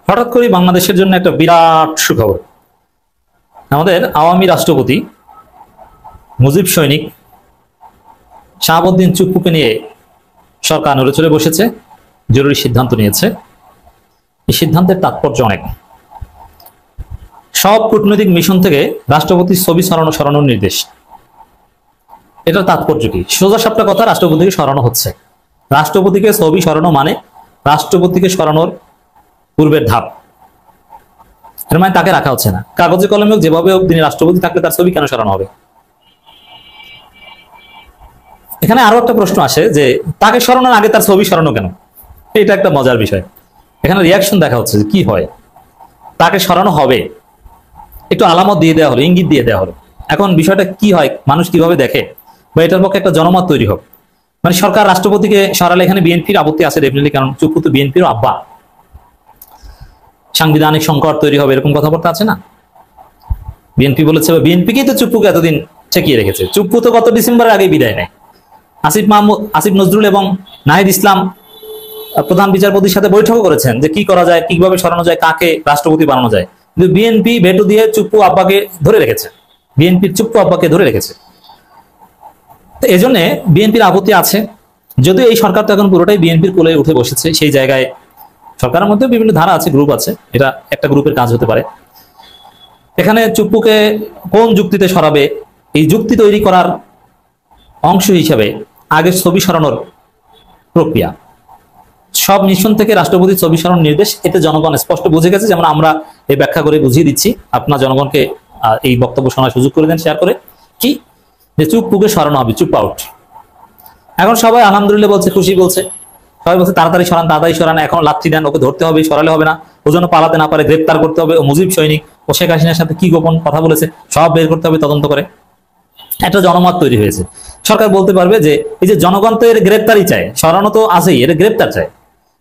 হঠাৎ করে বাংলাদেশের জন্য একটা বিরাট সুখবর। আমাদের আওয়ামী রাষ্ট্রপতি মুজিব সৈনিক শাহাবুদ্দিন চুপ্পুকে নিয়ে সরকার নড়ে চড়ে বসেছে, জরুরি সিদ্ধান্ত নিয়েছে। এই সিদ্ধান্তের তাৎপর্য অনেক। সব কূটনৈতিক মিশন থেকে রাষ্ট্রপতির ছবি সরানোর নির্দেশ। এটার তাৎপর্য কি? সোজা সাপটা কথা, রাষ্ট্রপতিকে সরানো হচ্ছে। রাষ্ট্রপতিকে ছবি সরানো মানে রাষ্ট্রপতিকে সরানোর পূর্বের ধাপ। এর মানে তাকে রাখা হচ্ছে না। কাগজে কলমে যেভাবে তিনি রাষ্ট্রপতি থাকলে তার ছবি কেন সরানো হবে? এখানে আরো একটা প্রশ্ন আসে যে তাকে সরানোর আগে তার ছবি সরানো কেন? এটা একটা মজার বিষয়। এখানে রিয়াকশন দেখা হচ্ছে যে কি হয়, তাকে সরানো হবে, একটু আলামত দিয়ে দেওয়া হলো, ইঙ্গিত দিয়ে দেওয়া হলো। এখন বিষয়টা কি হয়, মানুষ কিভাবে দেখে, বা এটার পক্ষে একটা জনমত তৈরি হোক। মানে সরকার রাষ্ট্রপতিকে সরালে এখানে বিএনপির আপত্তি আছে ডেফিনেটলি, কারণ চুপ্পু তো বিএনপির আব্বা। সাংবিধানিক সংকট তৈরি হবে এরকম কথাবার্তা আছে না? বিএনপি বলেছে, বিএনপিকেই তো চুপ্পুকে এতদিন ঠেকিয়ে রেখেছে। চুপ্পু তো গত ডিসেম্বরের আগে বিদায় নেয়। আসিফ নজরুল এবং নাহিদ ইসলাম প্রধান বিচারপতির সাথে বৈঠকও করেছেন যে কি করা যায়, কিভাবে সরানো যায়, কাকে রাষ্ট্রপতি বানানো যায়। কিন্তু বিএনপি ভেটো দিয়ে চুপ্পু আব্বাকে ধরে রেখেছে, বিএনপির চুপ্পু আব্বাকে ধরে রেখেছে। তো এই জন্য বিএনপির আপত্তি আছে। যদিও এই সরকার তো এখন পুরোটাই বিএনপির কোলে উঠে বসেছে, সেই জায়গায় সরকারের মধ্যে বিভিন্ন ধারা আছে, গ্রুপ আছে, এটা একটা গ্রুপের কাজ হতে পারে। এখানে চুপ্পুকে কোন যুক্তিতে সরাবে, এই যুক্তি তৈরি করার অংশ হিসাবে আগে ছবি সরানোর প্রক্রিয়া। সব মিশন থেকে রাষ্ট্রপতির ছবি সরানোর নির্দেশ, এতে জনগণ স্পষ্ট বুঝে গেছে। যেমন আমরা এই ব্যাখ্যা করে বুঝিয়ে দিচ্ছি, আপনার জনগণকে এই বক্তব্য শোনার সুযোগ করে দেন শেয়ার করে, কি যে চুপ্পুকে সরানো হবে, চুপ আউট। এখন সবাই আলহামদুলিল্লাহ বলছে, খুশি বলছে, সবাই বলছে তাড়াতাড়ি সরান, তাড়াতাড়ি সরান, এখন লাথি দেন, ওকে ধরতে হবে, সরালে হবে না, ও যেন পালাতে না পারে, গ্রেপ্তার করতে হবে, ও মুজিব সৈনিক, ও শেখ হাসিনার সাথে কি গোপন কথা বলেছে সব বের করতে হবে তদন্ত করে। একটা জনমত তৈরি হয়েছে। সরকার বলতে পারবে যে এই যে জনগণ তো এর গ্রেপ্তারই চায়, সরানো তো আছেই, এর গ্রেপ্তার চায়,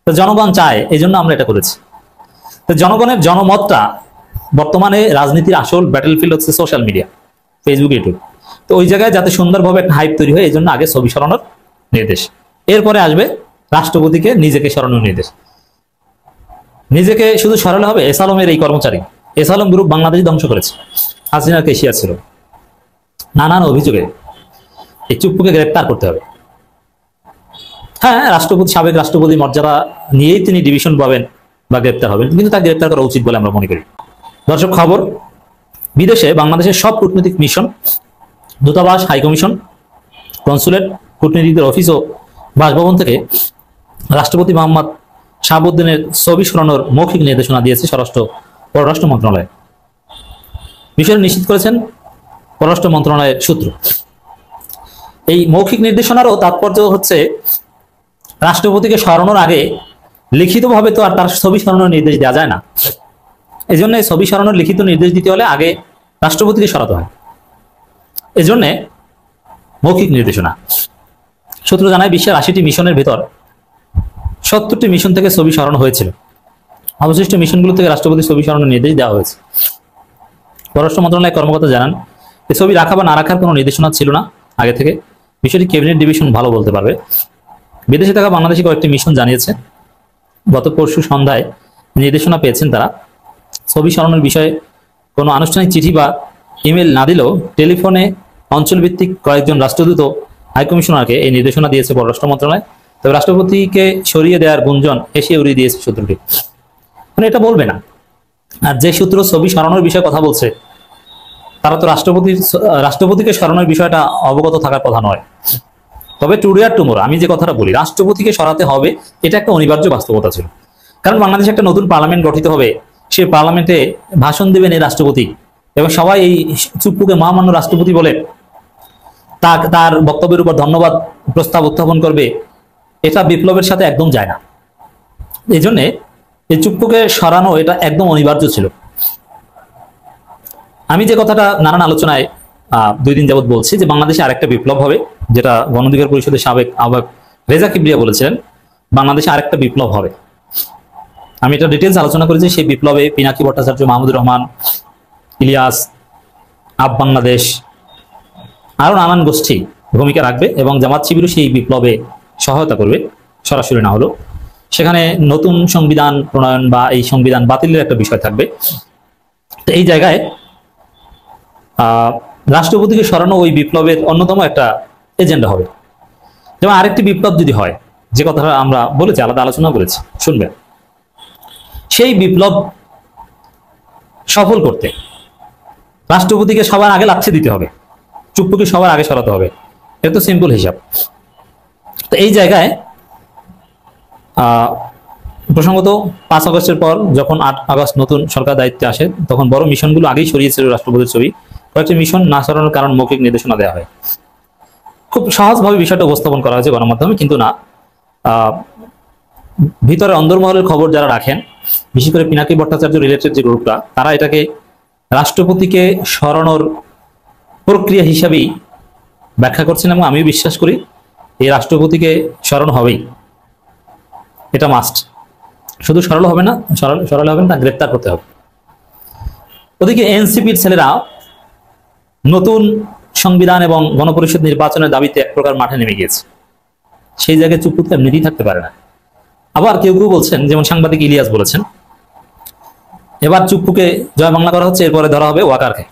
তো জনগণ চায়, এই জন্য আমরা এটা করেছি। তো জনগণের জনমতটা বর্তমানে রাজনীতির আসল ব্যাটেলফিল্ড হচ্ছে সোশ্যাল মিডিয়া, ফেসবুক, ইউটিউব। তো ওই জায়গায় যাতে সুন্দরভাবে একটা হাইপ তৈরি হয়, এই জন্য আগে ছবি সরানোর নির্দেশ, এরপরে আসবে রাষ্ট্রপতিকে নিজেকে সরানোর নির্দেশ। নিজেকে শুধু সরালে হবে? এসালমের এই কর্মচারী, এসালম গ্রুপ বাংলাদেশ ধ্বংস করেছে, হাসিনার কেশিয়ার ছিল, নানান অভিযোগে। এই চুপ্পুকে গ্রেপ্তার করতে হবে। হ্যাঁ, রাষ্ট্রপতি, সাবেক রাষ্ট্রপতি মর্যাদা নিয়েই তিনি ডিভিশন পাবেন বা গ্রেপ্তার হবেন, কিন্তু তা গ্রেপ্তার করা উচিত বলে আমরা মনে করি। দর্শক, খবর, বিদেশে বাংলাদেশের সব কূটনৈতিক মিশন, দূতাবাস, হাইকমিশন, কনসুলেট, কূটনীতিকদের অফিস ও বাসভবন থেকে রাষ্ট্রপতি মোহাম্মদ শাহাবুদ্দিনের ছবি সরানোর মৌখিক নির্দেশনা দিয়েছে পররাষ্ট্র মন্ত্রণালয়। বিষয়টি নিশ্চিত করেছেন পররাষ্ট্র মন্ত্রণালয়ের সূত্র। এই মৌখিক নির্দেশনারও তাৎপর্য হচ্ছে রাষ্ট্রপতিকে সরানোর আগে লিখিতভাবে তো আর তার ছবি সরানোর নির্দেশ দেওয়া যায় না। এই জন্য ছবি সরানোর লিখিত নির্দেশ দিতে হলে আগে রাষ্ট্রপতিকে সরাতে হয়। এই জন্য মৌখিক নির্দেশনা। সূত্র জানায়, বিশ্বের 80টি মিশনের ভেতর 70টি মিশন থেকে ছবি সরানো হয়েছিল। অবশিষ্ট মিশনগুলো থেকে রাষ্ট্রপতি ছবি সরানোর নির্দেশ দেওয়া হয়েছে। পররাষ্ট্র মন্ত্রণালয়ের কর্মকর্তা জানান, এই ছবি রাখা বা না রাখার কোনো নির্দেশনা ছিল না আগে থেকে। বিষয়টি ক্যাবিনেট ডিভিশন ভালো বলতে পারবে। বিদেশে থাকা বাংলাদেশি কয়েকটি মিশন জানিয়েছে গত পরশু সন্ধ্যায় নির্দেশনা পেয়েছেন তারা। ছবি সরানোর বিষয়ে কোনো আনুষ্ঠানিক চিঠি বা ইমেল না দিলেও টেলিফোনে অঞ্চলভিত্তিক কয়েকজন রাষ্ট্রদূত হাইকমিশনারকে এই নির্দেশনা দিয়েছে পররাষ্ট্র মন্ত্রণালয়। তবে রাষ্ট্রপতিকে সরিয়ে দেওয়ার গুঞ্জন এসে উড়িয়ে দিয়েছে সূত্রটি। মানে এটা বলবে না। আর যে সূত্র ছবি সরানোর বিষয়ে কথা বলছে তারা তো রাষ্ট্রপতিকে সরানোর বিষয়টা অবগত থাকার কথা নয়। তবে টুডে আর টুমোরো আমি যে কথাটা বলি, রাষ্ট্রপতিকে সরাতে হবে, এটা একটা অনিবার্য বাস্তবতা ছিল। কারণ বাংলাদেশে একটা নতুন পার্লামেন্ট গঠিত হবে, সেই পার্লামেন্টে ভাষণ দেবেন এই রাষ্ট্রপতি, এবং সবাই এই চুপ্পুকে মহামান্য রাষ্ট্রপতি বলে তার বক্তব্যের উপর ধন্যবাদ প্রস্তাব উত্থাপন করবে। এটা বিপ্লবের সাথে একদম যায় না। এই জন্যে এই চুপ্পুকে সরানো এটা একদম অনিবার্য ছিল। আমি যে কথাটা নানান আলোচনায় 2 দিন যাবৎ বলছি যে বাংলাদেশে আরেকটা বিপ্লব হবে, যেটা গণ অধিকার পরিষদের সাবেক আহ্বায়ক রেজা কিবরিয়া বলেছিলেন, বাংলাদেশে আরেকটা বিপ্লব হবে। আমি এটা ডিটেলস আলোচনা করেছি। সেই বিপ্লবে পিনাকি ভট্টাচার্য, মাহমুদুর রহমান, ইলিয়াস, আপ বাংলাদেশ, আরো নানান গোষ্ঠী ভূমিকা রাখবে এবং জামাত শিবিরও সেই বিপ্লবে সহায়তা করবে, সরাসরি না হলো। সেখানে নতুন সংবিধান প্রণয়ন বা এই সংবিধান বাতিলের একটা বিষয় থাকবে। তো এই জায়গায় রাষ্ট্রপতিকে সরানো ওই বিপ্লবের অন্যতম একটা এজেন্ডা হবে। যেমন আরেকটি বিপ্লব যদি হয়, যে কথাটা আমরা বলেছি, আলাদা আলোচনা করেছি, শুনবেন, সেই বিপ্লব সফল করতে রাষ্ট্রপতিকে সবার আগে লাথি দিতে হবে, চুপ্পুকে সবার আগে সরাতে হবে। এটা তো সিম্পল হিসাব। তো এই জায়গায় প্রসঙ্গত 5 আগস্টের পর যখন 8 আগস্ট নতুন সরকার দায়িত্বে আসে, তখন বড় মিশনগুলো আগেই সরিয়েছিল রাষ্ট্রপতির ছবি। কয়েকটি মিশন না সরানোর কারণ মৌখিক নির্দেশনা দেওয়া হয়। খুব সহজভাবে বিষয়টা উপস্থাপন করা হয়েছে গণমাধ্যমে, কিন্তু না, ভিতরে অন্দরমহলের খবর যারা রাখেন, বিশেষ করে পিনাকি ভট্টাচার্য রিলেটেড যে গ্রুপটা, তারা এটাকে রাষ্ট্রপতিকে সরানোর প্রক্রিয়া হিসাবেই ব্যাখ্যা করছেন, এবং আমি বিশ্বাস করি এই রাষ্ট্রপতিকে সরানো হবেই, এটা মাস্ট। শুধু সরানো হবে না, সরালে হবে না, তা গ্রেপ্তার করতে হবে। ওদিকে এনসিপির ছেলেরা নতুন সংবিধান এবং গণপরিষদ নির্বাচনের দাবিতে এক প্রকার মাঠে নেমে গিয়েছে। সেই জায়গায় চুপ করতে এমনিতেই থাকতে পারে না। আবার কেউ কেউ বলছেন, যেমন সাংবাদিক ইলিয়াস বলেছেন, এবার চুপ্পুকে জয় বাংলা করা হচ্ছে, এরপরে ধরা হবে ওয়াকারকে,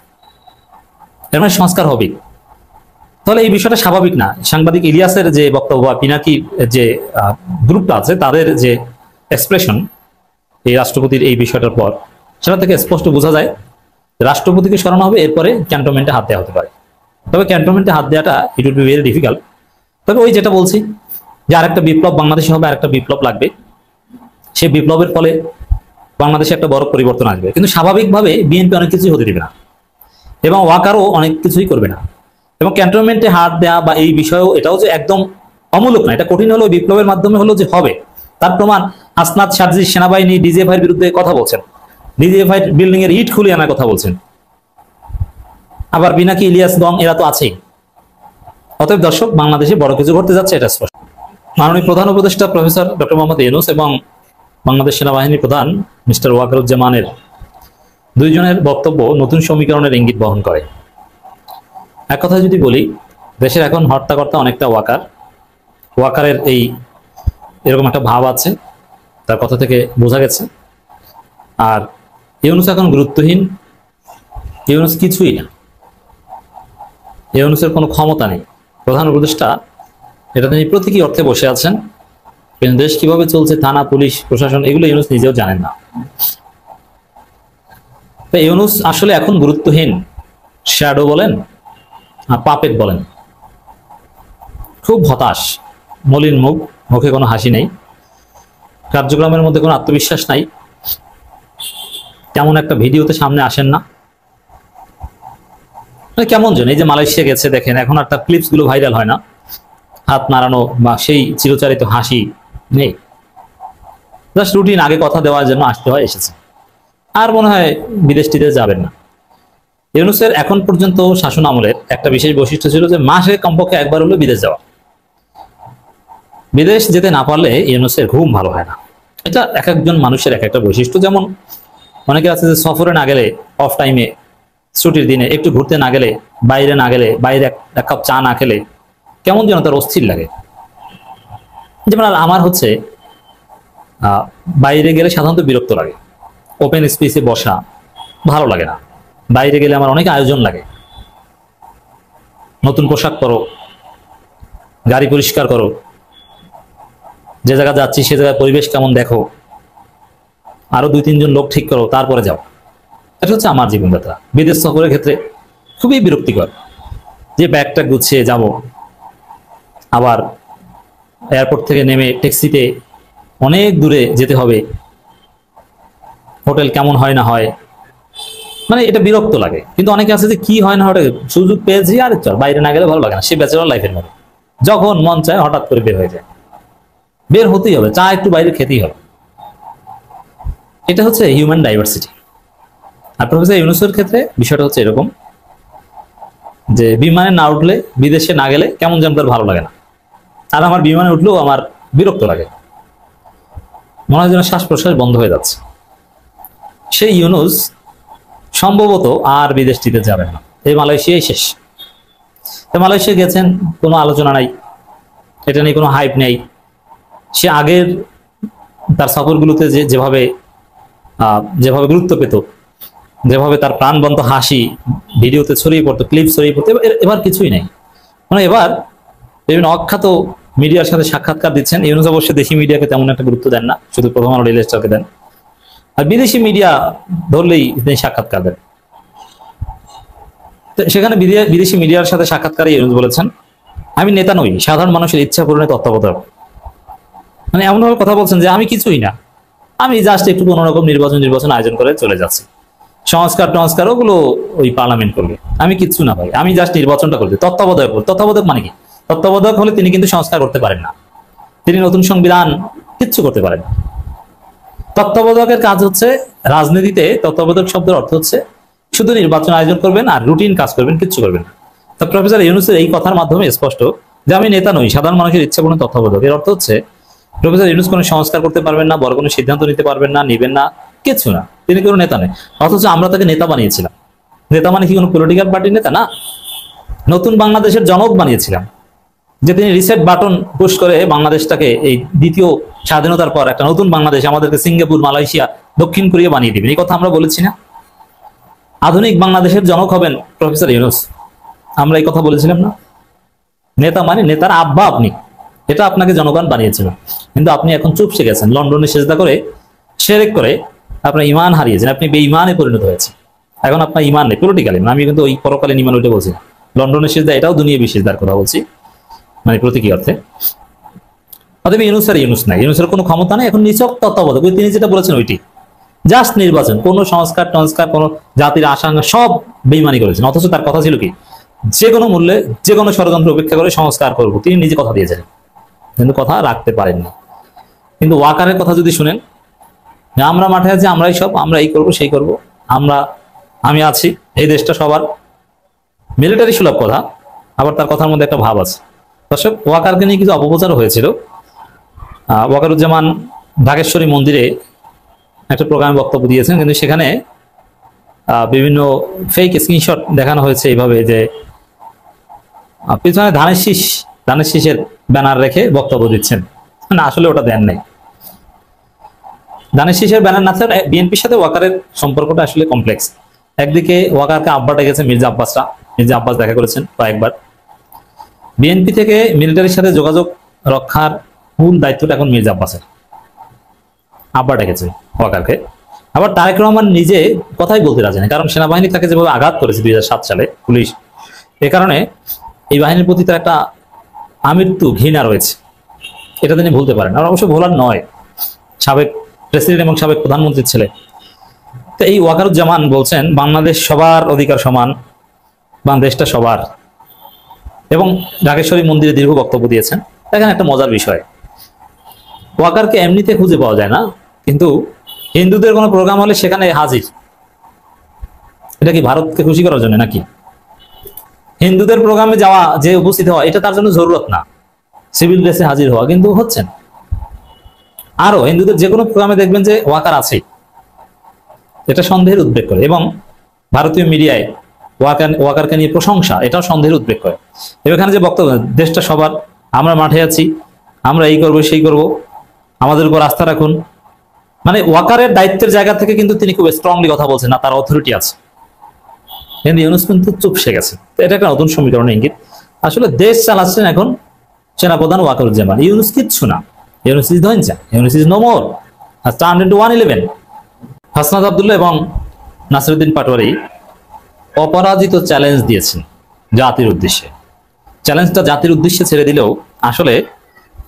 এর মানে সংস্কার হবে। তাহলে এই বিষয়টা স্বাভাবিক না। সাংবাদিক ইলিয়াসের যে বক্তব্য বা পিনাকির যে গ্রুপটা আছে, তাদের যে এক্সপ্রেশন এই রাষ্ট্রপতির এই বিষয়টার পর, সেটা থেকে স্পষ্ট বোঝা যায় রাষ্ট্রপতিকে সরানো হবে, এরপরে ক্যান্টনমেন্টে হাত দেওয়া হতে পারে। তবে ক্যান্টনমেন্টে হাত দেওয়াটা it will be very difficult. তবে ওই যেটা বলছি যে আরেকটা বিপ্লব বাংলাদেশে হবে, আরেকটা বিপ্লব লাগবে, সেই বিপ্লবের ফলে বাংলাদেশে একটা বড় পরিবর্তন আসবে। কিন্তু স্বাভাবিকভাবে বিএনপি অনেক কিছুই হতে দিবে না, এবং ওয়াকারও অনেক কিছুই করবে না। এবং ক্যান্টনমেন্টে হাত দেওয়া বা এই বিষয়েও এটাও যে একদম অমূলক না, এটা কঠিন হলেও বিপ্লবের মাধ্যমে হলো যে হবে, তার প্রমাণ হাসনাত সার্জিস সেনাবাহিনী ডিজিএফআইয়ের বিরুদ্ধে কথা বলছেন, ডিজিএফআই বিল্ডিং এর ইট খুলে আনার কথা বলছেন, আবার পিনাকি ইলিয়াস গং এরা তো আছেই। অতএব দর্শক, বাংলাদেশে বড় কিছু ঘটতে যাচ্ছে, এটা স্পষ্ট। মাননীয় প্রধান উপদেষ্টা প্রফেসর ডক্টর মোহাম্মদ ইউনূস এবং বাংলাদেশ সেনাবাহিনী প্রধান মিস্টার ওয়াকারুজ্জামানের দুইজনের বক্তব্য নতুন সমীকরণের ইঙ্গিত বহন করে। এক কথা যদি বলি, দেশের এখন হর্তাকর্তা অনেকটা ওয়াকারের এই এরকম একটা ভাব আছে, তার কথা থেকে বোঝা গেছে। আর ইউনূস এখন গুরুত্বহীন, ইউনূস কিছুই না, ইউনূসের কোনো ক্ষমতা নেই। প্রধান উপদেষ্টা এটা তিনি প্রতীকী অর্থে বসে আছেন, কিন্তু দেশ কিভাবে চলছে, থানা পুলিশ প্রশাসন, এগুলো ইউনূস নিজেও জানেন না। তো ইউনূস আসলে এখন গুরুত্বহীন, শ্যাডো বলেন আর পাপেট বলেন, খুব হতাশ, মলিন মুখ, মুখে কোনো হাসি নেই, কার্যক্রমের মধ্যে কোনো আত্মবিশ্বাস নাই, তেমন একটা ভিডিওতে সামনে আসেন না। কেমন যেন, এই যে মালয়েশিয়া গেছে দেখেন, এখন আর তার ক্লিপস গুলো ভাইরাল হয় না, হাত নাড়ানো বা সেই চিরচারিত হাসি নেই। জাস্ট রুটিন, আগে কথা দেওয়ার জন্য আসতে হয়, এসেছে, আর মনে হয় বিদেশটিতে যাবেন না। ইউনূসের এখন পর্যন্ত শাসন আমলের একটা বিশেষ বৈশিষ্ট্য ছিল যে মাসে কমপক্ষে একবার হলো বিদেশ যাওয়া। বিদেশ যেতে না পারলে ইউনূসের ঘুম ভালো হয় না। এটা এক একজন মানুষের এক একটা বৈশিষ্ট্য। যেমন অনেকে আছে যে সফরে না গেলে, অফ টাইমে, ছুটির দিনে একটু ঘুরতে না গেলে, বাইরে না গেলে, বাইরে এক কাপ চা না খেলে কেমন যেন তার অস্থির লাগে। যেমন আমার হচ্ছে বাইরে গেলে সাধারণত বিরক্ত লাগে, ওপেন স্পেসে বসা ভালো লাগে না। বাইরে গেলে আমার অনেক আয়োজন লাগে, নতুন পোশাক পরো, গাড়ি পরিষ্কার করো, যে জায়গা যাচ্ছি সে জায়গায় পরিবেশ কেমন দেখো, আরো 2-3 জন লোক ঠিক করো, তারপরে যাও। এটা হচ্ছে আমার জীবনযাত্রা। বিদেশ সফরের ক্ষেত্রে খুবই বিরক্তিকর, যে ব্যাগটা গুছিয়ে যাব, আবার এয়ারপোর্ট থেকে নেমে ট্যাক্সিতে অনেক দূরে যেতে হবে, হোটেল কেমন হয় না হয়, মানে এটা বিরক্ত লাগে। কিন্তু অনেকে আছে যে কি হয় না হয়, সুযোগ পেয়েছি আর চল, বাইরে না গেলে ভালো লাগে না, সে ব্যাচেলর লাইফের মতো, যখন মন চায় হঠাৎ করে বের হয়ে যায়, বের হতেই হবে, চা একটু বাইরে খেতেই হবে। এটা হচ্ছে হিউম্যান ডাইভার্সিটি। আর প্রফেসর ইউনূসের ক্ষেত্রে বিষয়টা হচ্ছে এরকম যে বিমানে না উঠলে, বিদেশে না গেলে কেমন যেন তার ভালো লাগে না, আর আমার বিমানে উঠলেও আমার বিরক্ত লাগে, মনে হয় যেন শ্বাস প্রশ্বাস বন্ধ হয়ে যাচ্ছে। সেই ইউনূস সম্ভবত আর বিদেশটিতে যাবেন না, এই মালয়েশিয়াই শেষ। মালয়েশিয়া গেছেন, কোনো আলোচনা নাই, এটা নিয়ে কোনো হাইপ নেই। সে আগের তার সফরগুলোতে যেভাবে যেভাবে গুরুত্ব পেত, যেভাবে তার প্রাণবন্ত হাসি ভিডিওতে ছড়িয়ে পড়তো, ক্লিপ ছড়িয়ে পড়তো, এবার কিছুই নেই। মানে এবার বিভিন্ন অখ্যাত মিডিয়ার সাথে সাক্ষাৎকার দিচ্ছেন। ইউনূস অবশ্য দেশি মিডিয়াকে তেমন একটা গুরুত্ব দেন না, শুধু প্রথম আলো, ডেইলি স্টারকে দেন। আর বিদেশি মিডিয়া ধরলেই তিনি সাক্ষাৎকার দেন। সেখানে বিদেশি মিডিয়ার সাথে সাক্ষাৎকারে ইউনূস বলেছেন, আমি নেতা নই, সাধারণ মানুষের ইচ্ছা পূরণে তত্ত্বাবধায়ক। মানে এমনভাবে কথা বলছেন যে আমি কিছুই না, আমি জাস্ট একটু কোনোরকম নির্বাচন আয়োজন করে চলে যাচ্ছি, সংস্কার ওগুলো ওই পার্লামেন্ট করবে, আমি কিচ্ছু না ভাই, আমি জাস্ট নির্বাচনটা করবে। তত্ত্বাবধায়ক মানে কি? তত্ত্বাবধায়ক হলে তিনি কিন্তু সংস্কার করতে পারেন না, তিনি নতুন সংবিধান কিচ্ছু করতে পারেন না। তত্ত্বাবধায়কের কাজ হচ্ছে রাজনীতিতে, তত্ত্বাবধায়ক শব্দের অর্থ হচ্ছে শুধু নির্বাচন আয়োজন করবেন আর রুটিন কাজ করবেন, কিচ্ছু করবেন না। তো প্রফেসর ইউনূসের এই কথার মাধ্যমে স্পষ্ট যে আমি নেতা নই, সাধারণ মানুষের ইচ্ছা কোনো তত্ত্বাবধায়ক। এর অর্থ হচ্ছে প্রফেসর ইউনূস কোনো সংস্কার করতে পারবেন না, বড় কোনো সিদ্ধান্ত নিতে পারবেন না, নিবেন না, কিছু না, তিনি কোনো নেতা নেই। অথচ আমরা তাকে নেতা বানিয়েছিলাম। নেতা মানে কি কোনো পলিটিক্যাল পার্টির নেতা না, নতুন বাংলাদেশের জনক বানিয়েছিলাম, যে তিনি রিসেট বাটন পুশ করে বাংলাদেশটাকে এই দ্বিতীয় স্বাধীনতার পর একটা নতুন বাংলাদেশ, আমাদেরকে সিঙ্গাপুর, মালয়েশিয়া, দক্ষিণ কোরিয়া বানিয়ে দিবেন। এই কথা আমরা বলেছি না? আধুনিক বাংলাদেশের জনক হবেন প্রফেসর ইউনূস, আমরা এই কথা বলেছিলাম না? নেতা মানে নেতার আব্বা আপনি, এটা আপনাকে জনগণ বানিয়েছিল। কিন্তু আপনি এখন চুপসে গেছেন, লন্ডনে সেজদা করে, শিরক করে আপনার ইমান হারিয়েছেন, আপনি বেঈমানে পরিণত হয়েছে। এখন আপনার ইমান নেই পলিটিক্যালি, আমি কিন্তু ওই পরকালীন ইমান ওইটা বলছি। লন্ডনের সেজদা এটাও দুনিয়াবি সেজদার কথা বলছি, মানে প্রতীকী অর্থে। অতএব ইউনূস নাই, ইউনূসের কোনো ক্ষমতা নেই, এখন নিছক তত্ত্বাবধায়ক। তিনি যেটা বলেছেন ওইটি, জাস্ট নির্বাচন, কোনো সংস্কার কোনো জাতির আশঙ্কা সব বেইমানি করেছেন। অথচ তার কথা ছিল কি, যে কোনো মূল্যে, যে কোনো ষড়যন্ত্র উপেক্ষা করে সংস্কার করবো। তিনি নিজে কথা দিয়েছেন, কিন্তু কথা রাখতে পারেননি। কিন্তু ওয়াকারের কথা যদি শুনেন, আমরা মাঠে আছি, আমরাই সব, আমরা এই করবো সেই করবো, আমি আছি, এই দেশটা সবার, মিলিটারি সুলভ কথা। আবার তার কথার মধ্যে একটা ভাব আছে। দর্শক, ওয়াকারকে নিয়ে কিছু অপপ্রচার হয়েছিল। ওয়াকারুজ্জামান ঢাকেশ্বরী মন্দিরে একটা প্রোগ্রামে বক্তব্য দিয়েছেন, কিন্তু সেখানে বিভিন্ন ফেক স্ক্রিনশট দেখানো হয়েছে এইভাবে যে পিছনে ধানের শীষের ব্যানার রেখে বক্তব্য দিচ্ছেন। না, আসলে ওটা দেন নাই। ধানের শীষের ব্যানার না থাকলে বিএনপির সাথে ওয়াকারের সম্পর্কটা আসলে কমপ্লেক্স। একদিকে ওয়াকারকে আব্বা ডেকেছে মির্জা আব্বাস দেখা করেছেন কয়েকবার। বিএনপি থেকে মিলিটারির সাথে যোগাযোগ রক্ষার মূল দায়িত্বটা এখন মির্জা আব্বাসের। আব্বা ডেকেছে ওয়াকারকে। আবার তারেক রহমান নিজে কথাই বলতে রাজি নেই, কারণ সেনাবাহিনী তাকে যেভাবে আঘাত করেছে 2007 সালে পুলিশ, এ কারণে এই বাহিনীর প্রতি তার একটা আমৃত্যু ঘৃণা রয়েছে, এটা তিনি ভুলতে পারেন। আর অবশ্য ভোলার নয়, সাবেক প্রেসিডেন্ট এবং সাবেক প্রধানমন্ত্রীর ছেলে। তো এই ওয়াকারুজ্জামান বলছেন বাংলাদেশ সবার অধিকার সমান, বাংলাদেশটা সবার, এবং ঢাকেশ্বরী মন্দিরে দীর্ঘ বক্তব্য দিয়েছেন। এখানে একটা মজার বিষয়, ওয়াকারকে এমনিতে খুঁজে পাওয়া যায় না, কিন্তু হিন্দুদের কোনো প্রোগ্রাম হলে সেখানে হাজির। এটা কি ভারতকে খুশি করার জন্য নাকি? হিন্দুদের প্রোগ্রামে যাওয়া, যে উপস্থিত হওয়া, এটা তার জন্য জরুরত না, সিভিল ড্রেসে হাজির হওয়া, কিন্তু হচ্ছেন। আরো হিন্দুদের যে কোনো প্রোগ্রামে দেখবেন যে ওয়াকার আছে, এটা সন্দেহের উদ্বেগ করে। এবং ভারতীয় মিডিয়ায় ওয়াকারকে নিয়ে প্রশংসা, এটাও সন্দেহের উদ্বেগ করে। এখানে যে বক্তব্য, দেশটা সবার, আমরা মাঠে আছি, আমরা এই করবো সেই করব, আমাদের উপর আস্থা রাখুন, মানে ওয়াকারের দায়িত্বের জায়গা থেকে কিন্তু তিনি খুব স্ট্রংলি কথা বলছেন না, তার অথরিটি আছে। কিন্তু ইউনূস কিন্তু চুপসে গেছে। এটা একটা নতুন সমীকরণের ইঙ্গিত। আসলে দেশ চালাচ্ছেন এখন সেনাপ্রধান ওয়াকারুজ্জামান, ইউনূস কিচ্ছু না। ইউনূস ইজ ধৈর্য, Yunus is no more, has turned into 111। Hasnat Abdullah এবং নাসিরউদ্দিন পাটোয়ারি অপরাজিত চ্যালেঞ্জ দিয়েছেন জাতির উদ্দেশ্যে। চ্যালেঞ্জটা জাতির উদ্দেশ্যে ছেড়ে দিলেও আসলে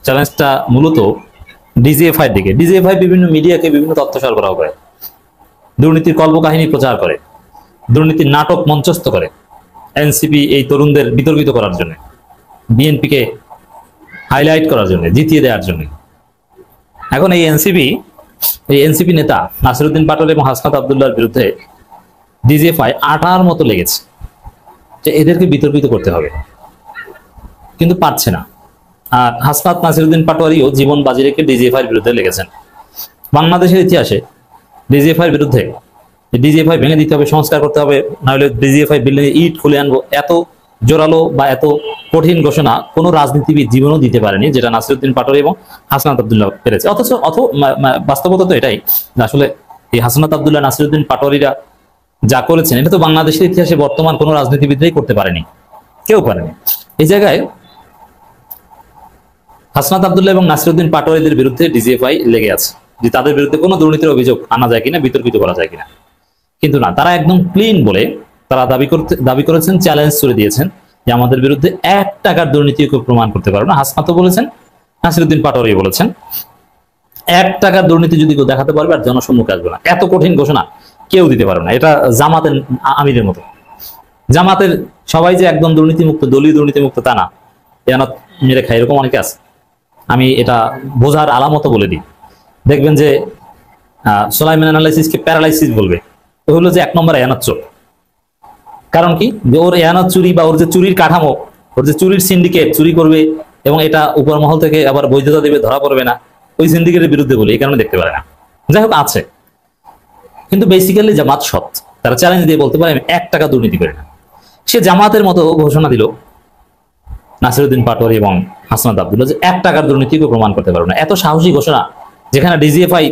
চ্যালেঞ্জটা মূলত ডিজিএফআই দিকে। ডিজিএফআই বিভিন্ন মিডিয়াকে বিভিন্ন তথ্য সরবরাহ করে, দুর্নীতির কল্পকাহিনী প্রচার করে, দুর্নীতির নাটক মঞ্চস্থ করে এনসিপি এই তরুণদের বিতর্কিত করার জন্য, বিএনপিকে হাইলাইট করার জন্য, জিতিয়ে দেওয়ার জন্য। এখন এই এনসিপি নেতা নাসিরউদ্দিন পাটোয়ারি এবং হাসনাত আব্দুল্লাহর বিরুদ্ধে ডিজিএফআই আটার মতো লেগেছে যে এদেরকে বিতর্কিত করতে হবে, কিন্তু পারছে না। আর হাসনাত নাসিরউদ্দিন পাটোয়ারিও জীবন বাজি রেখে ডিজিএফআই এর বিরুদ্ধে লেগেছেন। বাংলাদেশের ইতিহাসে ডিজিএফআই এর বিরুদ্ধে, ডিজিএফআই ভেঙে দিতে হবে, সংস্কার করতে হবে, নাহলে ডিজিএফআই বিল্ডিং ইট খুলে আনবো, এত জোরালো বা এত কঠিন ঘোষণা কোনো রাজনীতিবিদ জীবনও দিতে পারেনি, যেটা নাসিরউদ্দিন পাটোয়ারী এবং হাসনাত আব্দুল্লাহ পেরেছে। অথচ বাস্তবতা তো এটাই যে আসলে এই হাসনাত আব্দুল্লাহ, নাসিরউদ্দিন পাটোয়ারীরা যা করেছেন এটা তো বাংলাদেশের ইতিহাসে বর্তমান কোনো রাজনীতিবিদরাই করতে পারেনি, কেউ পারেনি। এই জায়গায় হাসনাত আব্দুল্লাহ এবং নাসিরউদ্দিন পাটোয়ারীদের বিরুদ্ধে ডিজিএফআই লেগে আছে যে তাদের বিরুদ্ধে কোনো দুর্নীতির অভিযোগ আনা যায় কিনা, বিতর্কিত করা যায় কিনা। কিন্তু না, তারা একদম ক্লিন বলে তারা দাবি করেছেন, চ্যালেঞ্জ করে দিয়েছেন যে আমাদের বিরুদ্ধে 1 টাকার দুর্নীতি কেউ প্রমাণ করতে পারবে না। হাসনাতও বলেছেন, নাসিরউদ্দিন পাটোয়ারী বলেছেন 1 টাকার দুর্নীতি যদি কেউ দেখাতে পারবে আর জনসম্মুখে আসবে না। এত কঠিন ঘোষণা কেউ দিতে পারবে না। এটা জামাতের আমিরের মতো। জামাতের সবাই যে একদম দুর্নীতিমুক্ত, দলীয় দুর্নীতিমুক্ত তা না, এনাত মেরে খায় এরকম অনেকে আছে। আমি এটা বোঝার আলামত বলে দিই। দেখবেন যে সোলাইমান অ্যানালাইসিসকে প্যারালাইসিস বলবে, ও হলো যে 1 নম্বর এনাত চোর। কারণ কি, যে ওর এনাত চুরি বা ওর যে চুরির কাঠামো, ওর যে চুরির সিন্ডিকেট, চুরি করবে এবং এটা উপর মহল থেকে আবার বৈধতা দেবে, ধরা পড়বে না, ওই সিন্ডিকেটের বিরুদ্ধে বলে এই কারণে দেখতে পারে না। যাই হোক আছে, কিন্তু বেসিক্যালি জামাত সৎ। তারা চ্যালেঞ্জ দিয়ে বলতে পারে আমি 1 টাকা দুর্নীতি করি না। সে জামাতের মতো ঘোষণা দিল নাসিরউদ্দিন পাটোয়ারী এবং হাসনাত আব্দুল্লাহ যে 1 টাকার দুর্নীতিকে প্রমাণ করতে পারবে না। এত সাহসী ঘোষণা, যেখানে ডিজিএফআই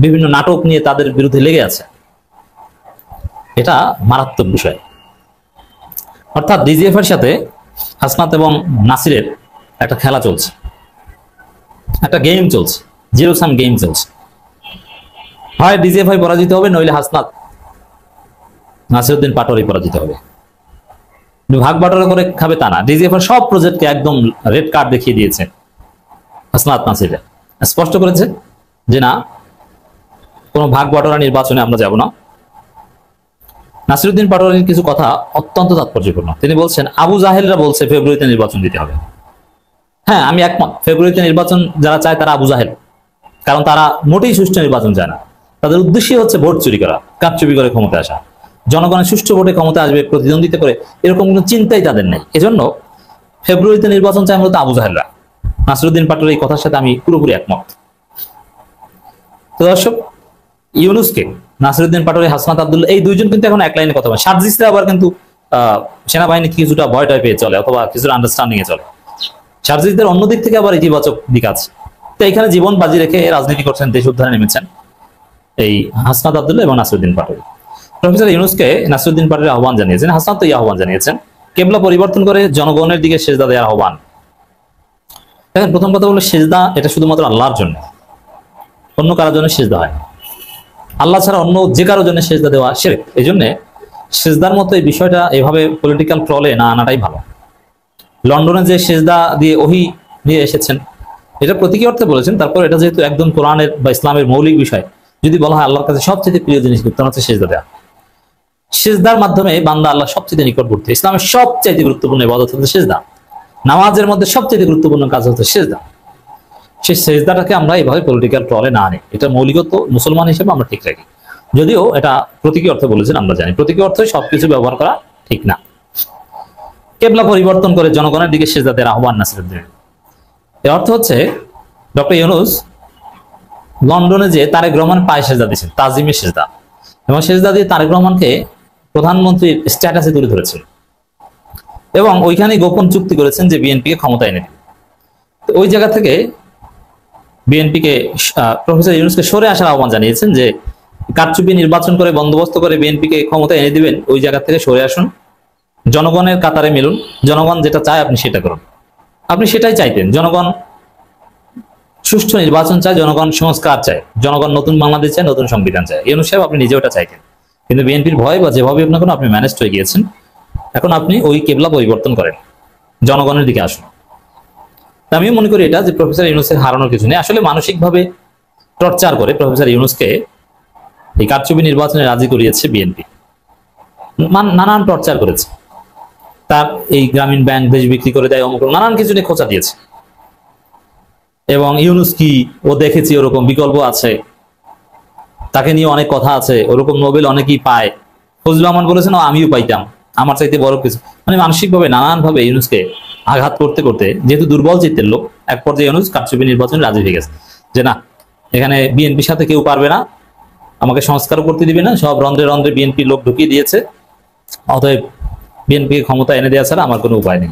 বিভিন্ন নাটক নিয়ে তাদের বিরুদ্ধে লেগে আছে, এটা মারাত্মক বিষয়। অর্থাৎ ডিজিএফআই এর সাথে হাসনাত এবং নাসিরের একটা খেলা চলছে, একটা গেম চলছে, জিরো সাম গেম চলছে। হয় ডিজিএফআই পরাজিত হবে, নইলে হাসনাত নাসিরউদ্দিন পাটোয়ারী পরাজিত হবে। ভাগ বাটোয়ারা করে খাবে তা না। ডিজিএফআই সব প্রজেক্টকে একদম রেড কার্ড দেখিয়ে দিয়েছে হাসনাত নাসিরে, স্পষ্ট করেছে যে না, কোনো ভাগ বাটোয়ারা নির্বাচনে আমরা যাব না। নাসিরউদ্দিন পাটোয়ারীর কিছু কথা অত্যন্ত তাৎপর্যপূর্ণ। তিনি বলছেন আবু জাহেলরা বলছে ফেব্রুয়ারিতে নির্বাচন দিতে হবে। হ্যাঁ, আমি একমত। ফেব্রুয়ারিতে নির্বাচন যারা চায় তারা আবু জাহেল, কারণ তারা মোটেই সুষ্ঠু নির্বাচন চায় না। তাদের উদ্দেশ্যই হচ্ছে ভোট চুরি করা, কারচুপি করে ক্ষমতায় আসা। জনগণের সুষ্ঠু ভোটে ক্ষমতা আসবে, প্রতিদ্বন্দ্বিতা করে, এরকম কোনো চিন্তাই তাদের নেই। এজন্য ফেব্রুয়ারিতে নির্বাচন চায় মূলত আবু জাহেলরা। নাসিরউদ্দিন পাটোয়ারীর এই কথার সাথে আমি পুরোপুরি একমত। তো দর্শক, ইউনূসকে, নাসিরউদ্দিন পাটোয়ারী, হাসনাত আব্দুল্লাহ এই দুইজন কিন্তু এখন এক লাইনে কথা বলে। সার্জিসরা আবার কিন্তু সেনাবাহিনী কিছুটা ভয়টায় পেয়ে চলে, অথবা কিছুটা আন্ডারস্ট্যান্ডিং এ চলে। সার্জিসদের অন্যদিক থেকে আবার ইতিবাচক দিক আছে। তো এখানে জীবন বাজি রেখে রাজনীতি করছেন, দেশ উদ্ধারে নেমেছেন এই হাসনাত আব্দুল্লাহ এবং নাসিরউদ্দিন পাটোয়ারী। প্রফেসর ইউনূসকে নাসিরউদ্দিন পাটোয়ারী আহ্বান জানিয়েছেন, হাসনাত তো এই আহ্বান জানিয়েছেন, কেবলা পরিবর্তন করে জনগণের দিকে সেজদা দেওয়ার আহ্বান। দেখেন, প্রথম কথা হলো সেজদা এটা শুধুমাত্র আল্লাহর জন্য, অন্য কারোর জন্য সেজদা হয় না। আল্লাহ ছাড়া অন্য যে কারোর জন্য সেজদা দেওয়া শিরক। এই জন্য সেজদার মতো এই বিষয়টা এভাবে পলিটিক্যাল ট্রলে না আনাটাই ভালো। লন্ডনে যে সেজদা দিয়ে ওহী দিয়ে এসেছেন, এটা প্রতীকী অর্থে বলেছেন। তারপর এটা যেহেতু একদম কোরআনের বা ইসলামের মৌলিক বিষয়, যদি বলা হয় আল্লাহর কাছে সবচেয়ে প্রিয় জিনিস উত্তর হচ্ছে সেজদা দেওয়া। সেজদার মাধ্যমে বান্দা আল্লাহ সবচেয়ে নিকটবর্তী। ইসলামের সবচেয়ে গুরুত্বপূর্ণ ইবাদত হচ্ছে সেজদা। নামাজের মধ্যে সবচেয়ে গুরুত্বপূর্ণ কাজ হচ্ছে সেজদা। সেই সেজদাটাকে আমরা এইভাবে পলিটিক্যাল ট্রলে না আনি, এটা মৌলিকত্ব মুসলমান হিসেবে আমরা ঠিক রাখি। যদিও এটা প্রতীকী অর্থে বলেছেন, আমরা জানি প্রতীকী অর্থে সবকিছু ব্যবহার করা ঠিক না। কেবলা পরিবর্তন করে জনগণের দিকে সেজদা দেওয়ার আহ্বান নাসিরউদ্দিন। এর অর্থ হচ্ছে ডক্টর ইউনূস লন্ডনে যে তারেক রহমান পায়ে সেজদা দিয়েছেন, তাজিমের সেজদা, এবং সেজদা দিয়ে তারেক রহমানকে প্রধানমন্ত্রীর স্ট্যাটাসে তুলে ধরেছেন এবং ওইখানে গোপন চুক্তি করেছেন যে বিএনপিকে ক্ষমতা এনে দিবে। তো ওই জায়গা থেকে বিএনপিকে প্রফেসর ইউনূসকে সরে আসার আহ্বান জানিয়েছেন যে কারচুপি নির্বাচন করে বন্দোবস্ত করে বিএনপিকে ক্ষমতা এনে দিবেন, ওই জায়গা থেকে সরে আসুন, জনগণের কাতারে মিলুন, জনগণ যেটা চায় আপনি সেটা করুন। আপনি সেটাই চাইতেন, জনগণ সুষ্ঠু নির্বাচন চায়, জনগণ সংস্কার চায়, জনগণ নতুন বাংলাদেশ চায়, নতুন সংবিধান চায়। ইউনূস সাহেব আপনি নিজে ওটা চাইতেন, কিন্তু বিএনপির ভয় বা যেভাবে আপনার কোনো আপনি ম্যানেজ হয়ে গিয়েছেন। এখন আপনি ওই কেবলা পরিবর্তন করেন, জনগণের দিকে আসুন। আমিও মনে করি এটা যে প্রফেসর ইউনূসের হারানোর কিছু নেই। আসলে মানসিকভাবে টর্চার করে প্রফেসর ইউনূসকে এই কারচুপি নির্বাচনে রাজি করিয়েছে বিএনপি, নানান টর্চার করেছে। তার এই গ্রামীণ ব্যাংক দেশ বিক্রি করে দেয়, অমুক নানান কিছু নিয়ে খোঁচা দিয়েছে। এবং ইউনূস কি ও দেখেছি ওরকম বিকল্প আছে, তাকে নিয়ে অনেক কথা আছে, ওরকম নোবেল অনেকেই পায়। ফজলুর রহমান বলেছেন আমিও পাইতাম, আমার চাইতে বড় কিছু। মানে মানসিকভাবে নানান ভাবে ইউনূসকে আঘাত করতে করতে, যেহেতু দুর্বল চিত্তের লোক, এক পর্যায়ে ইউনূস কারচুপি নির্বাচনে রাজি হয়ে গেছে যে না, এখানে বিএনপির সাথে কেউ পারবে না, আমাকে সংস্কার করতে দিবে না, সব রন্ধ্রে রন্ধ্রে বিএনপি লোক ঢুকিয়ে দিয়েছে, অতএব বিএনপিকে ক্ষমতা এনে দেওয়া ছাড়া আমার কোনো উপায় নেই।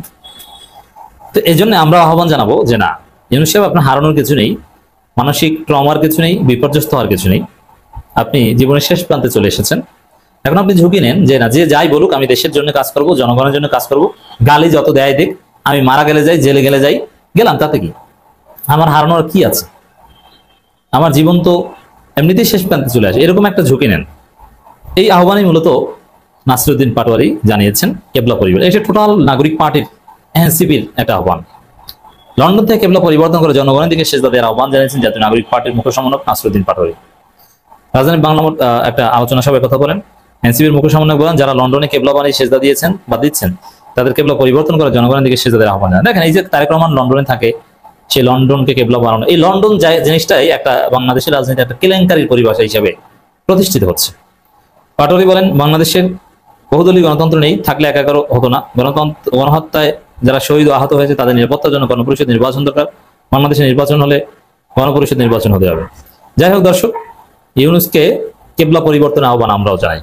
তো এই জন্য আমরা আহ্বান জানাবো যে না, ইউনূস সাহেব, আপনার হারানোর কিছু নেই, মানসিক ট্রমার কিছু নেই, বিপর্যস্ত হওয়ার কিছু নেই। আপনি জীবনের শেষ প্রান্তে চলে এসেছেন। এখন আপনি ঝুঁকি নেন যে না, যে যাই বলুক আমি দেশের জন্য কাজ করব, জনগণের জন্য কাজ করব, গালি যত দেয় দিক, আমি মারা গেলে যাই, জেলে গেলে যাই, গেলাম, তাতে কি, আমার হারানোর কি আছে, আমার জীবন তো এমনিতেই শেষ প্রান্তে চলে আসে, এরকম একটা ঝুঁকি নেন। এই আহ্বানই মূলত নাসিরউদ্দিন পাটোয়ারি জানিয়েছেন কেবলা পরিবার। এটা টোটাল নাগরিক পার্টির এনসিপির একটা আহ্বান। লন্ডন থেকে কেবলা পরিবর্তন করে জনগণের দিকে সেজদা দেওয়ার আহ্বান জানিয়েছেন জাতীয় নাগরিক পার্টির মুখ্য সমন্বয়ক নাসিরউদ্দিন পাটোয়ারি। রাজধানী বাংলা একটা আলোচনা সভায় কথা বলেন এনসিপির মুখ্য সমন্বয়ক বলেন, যারা লন্ডনে কেবলা বানিয়ে সেজদা দিয়েছেন বা দিচ্ছেন, তাদের কেবলা পরিবর্তন করে জনগণের দিকে সেজদা দেওয়ার আহ্বান জানান। দেখেন, এই যে তারেক রহমান লন্ডনে থাকে, সেই লন্ডনকে কেবলা বানানো, এই লন্ডন জিনিসটাই একটা বাংলাদেশের রাজনীতি একটা কেলেঙ্কারির পরিভাষা হিসেবে প্রতিষ্ঠিত হচ্ছে। পাটোয়ারি বলেন, বাংলাদেশের বহুদলীয় গণতন্ত্র নেই, থাকলে একাকার হতো না। গণহত্যায় যারা শহীদ আহত হয়েছে তাদের নিরাপত্তার জন্য গণপরিষদ নির্বাচন দরকার। বাংলাদেশে নির্বাচন হলে গণপরিষদ নির্বাচন হতে হবে। যাই হোক দর্শক, ইউনূসকে কেবলা পরিবর্তনের আহ্বান আমরাও জানাই।